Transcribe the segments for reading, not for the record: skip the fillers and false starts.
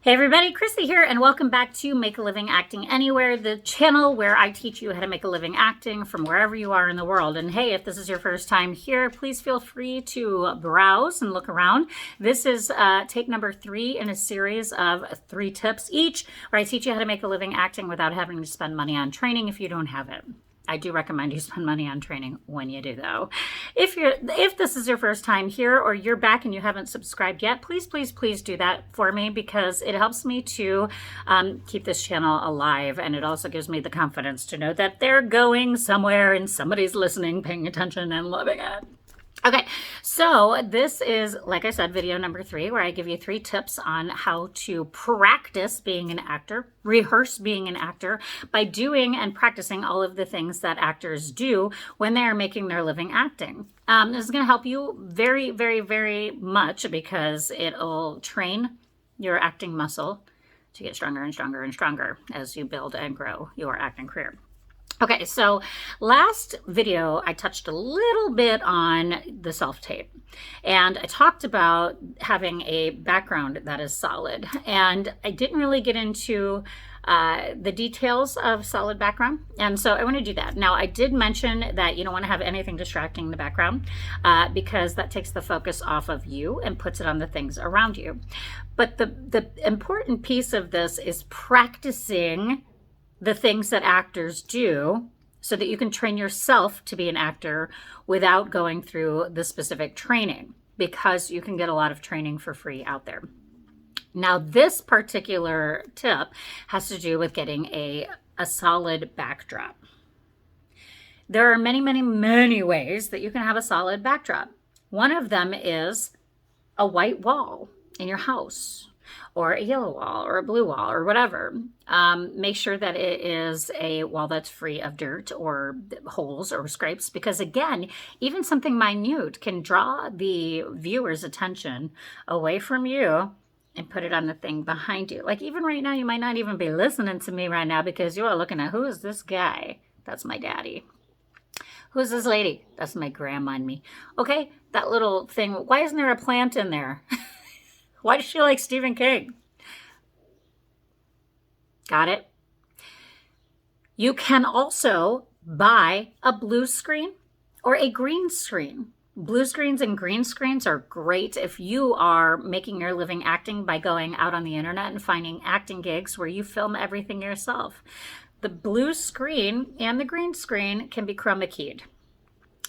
Hey everybody, Chrissy here, and welcome back to Make a Living Acting Anywhere, the channel where I teach you how to make a living acting from wherever you are in the world. And hey, if this is your first time here, please feel free to browse and look around. This is tape number 3 in a series of 3 tips each, where I teach you how to make a living acting without having to spend money on training if you don't have it. I do recommend you spend money on training when you do, though. If this is your first time here or you're back and you haven't subscribed yet, please do that for me, because it helps me to keep this channel alive, and it also gives me the confidence to know that they're going somewhere and somebody's listening, paying attention, and loving it. Okay, so this is, like I said, video number 3, where I give you 3 tips on how to practice being an actor, rehearse being an actor by doing and practicing all of the things that actors do when they are making their living acting. This is going to help you very, very, very much, because it'll train your acting muscle to get stronger and stronger and stronger as you build and grow your acting career. Okay, so last video, I touched a little bit on the self-tape, and I talked about having a background that is solid, and I didn't really get into the details of solid background, and so I want to do that. Now, I did mention that you don't want to have anything distracting in the background, because that takes the focus off of you and puts it on the things around you. But the important piece of this is practicing the things that actors do so that you can train yourself to be an actor without going through the specific training, because you can get a lot of training for free out there. Now, this particular tip has to do with getting a solid backdrop. There are many, many, many ways that you can have a solid backdrop. One of them is a white wall in your house, or a yellow wall, or a blue wall, or whatever. Make sure that it is a wall that's free of dirt or holes or scrapes, because again, even something minute can draw the viewer's attention away from you and put it on the thing behind you. Like even right now, you might not even be listening to me right now, because you are looking at, who is this guy? That's my daddy. Who's this lady? That's my grandma and me. Okay, that little thing, why isn't there a plant in there? Why does she like Stephen King? Got it? You can also buy a blue screen or a green screen. Blue screens and green screens are great if you are making your living acting by going out on the internet and finding acting gigs where you film everything yourself. The blue screen and the green screen can be chroma keyed.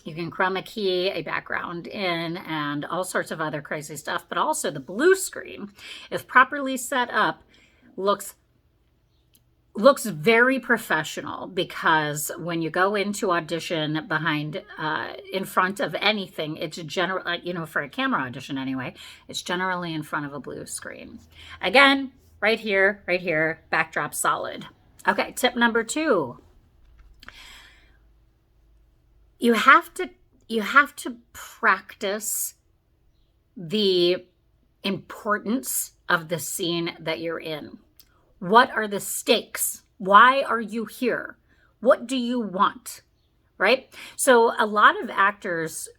You can chroma key a background in and all sorts of other crazy stuff. But also the blue screen, if properly set up, looks very professional, because when you go into audition behind, in front of anything, it's generally, for a camera audition anyway, it's generally in front of a blue screen. Again, right here, backdrop solid. Okay, tip number 2. You have to practice the importance of the scene that you're in. What are the stakes? Why are you here? What do you want? Right? So a lot of actors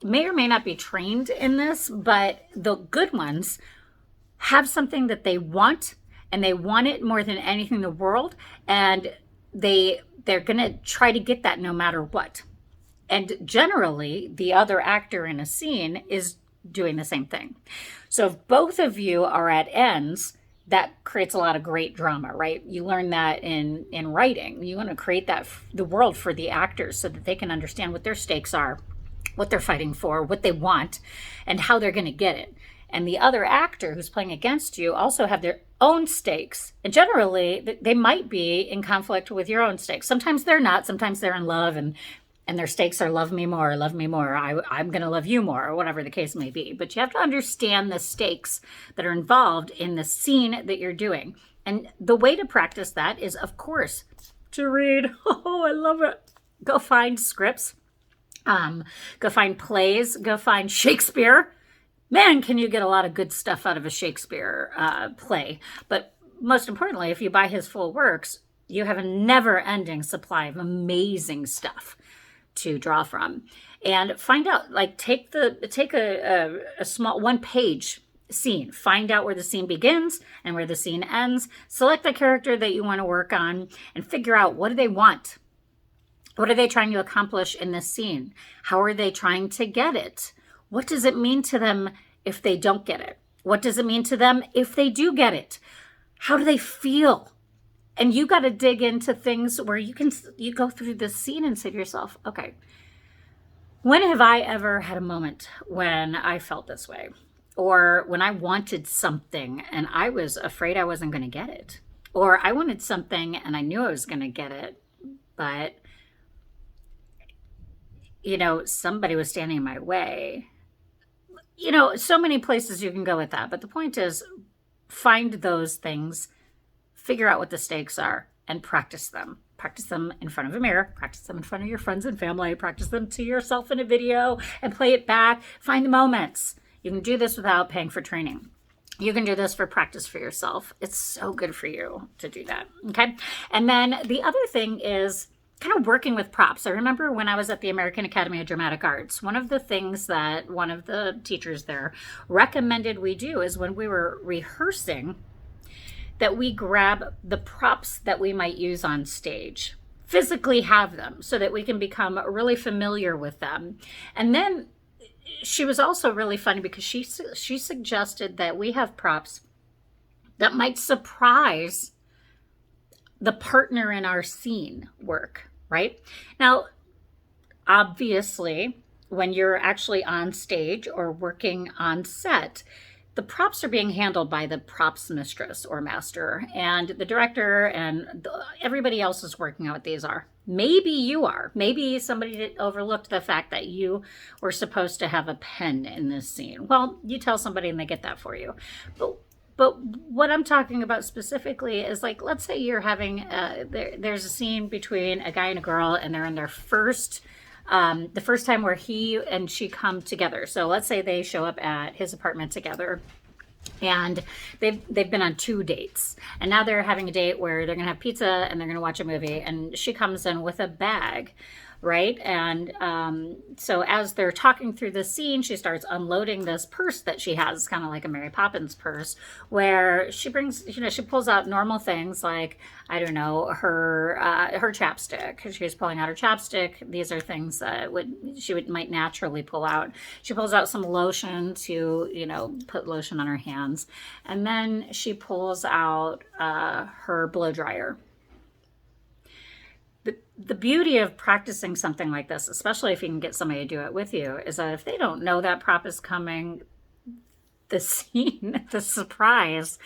may or may not be trained in this, but the good ones have something that they want, and they want it more than anything in the world, and they're going to try to get that no matter what. And generally, the other actor in a scene is doing the same thing. So if both of you are at ends, that creates a lot of great drama, right? You learn that in writing. You want to create the world for the actors so that they can understand what their stakes are, what they're fighting for, what they want, and how they're going to get it. And the other actor who's playing against you also have their own stakes. And generally, they might be in conflict with your own stakes. Sometimes they're not. Sometimes they're in love, and their stakes are love me more, I'm going to love you more, or whatever the case may be. But you have to understand the stakes that are involved in the scene that you're doing. And the way to practice that is, of course, to read. Oh, I love it. Go find scripts. Go find plays. Go find Shakespeare. Man, can you get a lot of good stuff out of a Shakespeare play. But most importantly, if you buy his full works, you have a never-ending supply of amazing stuff to draw from. And find out, like, take a small 1 page scene. Find out where the scene begins and where the scene ends. Select the character that you want to work on and figure out, what do they want? What are they trying to accomplish in this scene? How are they trying to get it? What does it mean to them if they don't get it? What does it mean to them if they do get it? How do they feel? And you got to dig into things where you go through this scene and say to yourself, okay, when have I ever had a moment when I felt this way? Or when I wanted something and I was afraid I wasn't going to get it? Or I wanted something and I knew I was going to get it, but, somebody was standing in my way. So many places you can go with that. But the point is, find those things, figure out what the stakes are, and practice them. Practice them in front of a mirror, practice them in front of your friends and family, practice them to yourself in a video and play it back. Find the moments. You can do this without paying for training. You can do this for practice for yourself. It's so good for you to do that. Okay. And then the other thing is kind of working with props. I remember when I was at the American Academy of Dramatic Arts, one of the things that one of the teachers there recommended we do is when we were rehearsing, that we grab the props that we might use on stage, physically have them so that we can become really familiar with them. And then she was also really funny because she suggested that we have props that might surprise the partner in our scene work, right? Now, obviously, when you're actually on stage or working on set, the props are being handled by the props mistress or master, and the director and everybody else is working out what these are. Maybe you are. Maybe somebody overlooked the fact that you were supposed to have a pen in this scene. Well, you tell somebody and they get that for you. But what I'm talking about specifically is, like, let's say you're having, there's a scene between a guy and a girl, and they're in their the first time where he and she come together. So let's say they show up at his apartment together, and they've been on 2 dates, and now they're having a date where they're gonna have pizza and they're gonna watch a movie, and she comes in with a bag, right? And so as they're talking through the scene, she starts unloading this purse that she has, kind of like a Mary Poppins purse, where she brings, she pulls out normal things like, I don't know, her chapstick. She's pulling out her chapstick. These are things that she might naturally pull out. She pulls out some lotion to, put lotion on her hands. And then she pulls out her blow dryer. The beauty of practicing something like this, especially if you can get somebody to do it with you, is that if they don't know that prop is coming, the scene, the surprise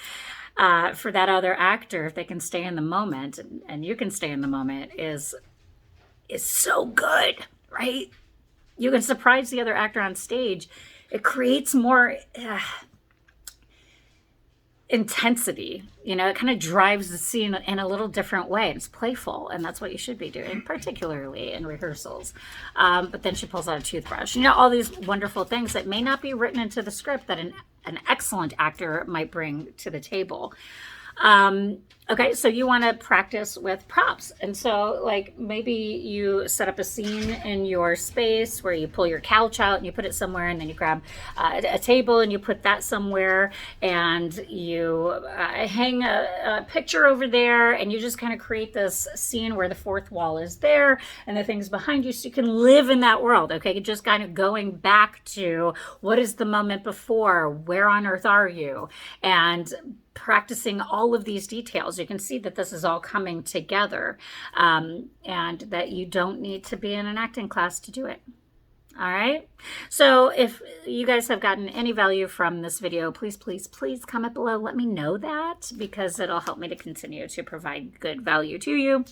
for that other actor, if they can stay in the moment and you can stay in the moment, is so good, right? You can surprise the other actor on stage. It creates more intensity, it kind of drives the scene in a little different way. It's playful, and that's what you should be doing, particularly in rehearsals. But then she pulls out a toothbrush, all these wonderful things that may not be written into the script that an excellent actor might bring to the table. Okay, so you want to practice with props. And so, like, maybe you set up a scene in your space where you pull your couch out and you put it somewhere, and then you grab a table and you put that somewhere, and you hang a picture over there, and you just kind of create this scene where the fourth wall is there and the things behind you, so you can live in that world. Okay, just kind of going back to, what is the moment before? Where on earth are you? And practicing all of these details. You can see that this is all coming together, and that you don't need to be in an acting class to do it. All right. So if you guys have gotten any value from this video, please, please, please comment below. Let me know that, because it'll help me to continue to provide good value to you.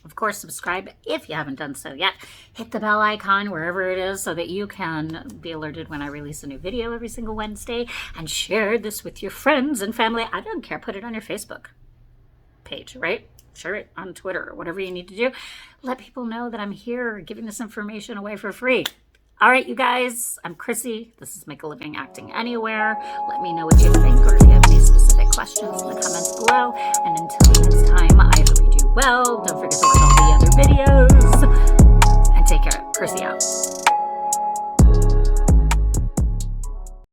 Of course, subscribe if you haven't done so yet. Hit the bell icon wherever it is so that you can be alerted when I release a new video every single Wednesday. And share this with your friends and family. I don't care. Put it on your Facebook page, right? Share it on Twitter, whatever you need to do. Let people know that I'm here giving this information away for free. All right, you guys, I'm Chrissy. This is Make a Living Acting Anywhere. Let me know what you think, or if you have any specific questions in the comments below. And until next time, I hope you do well. Don't forget to watch all the other videos. And take care. Chrissy out.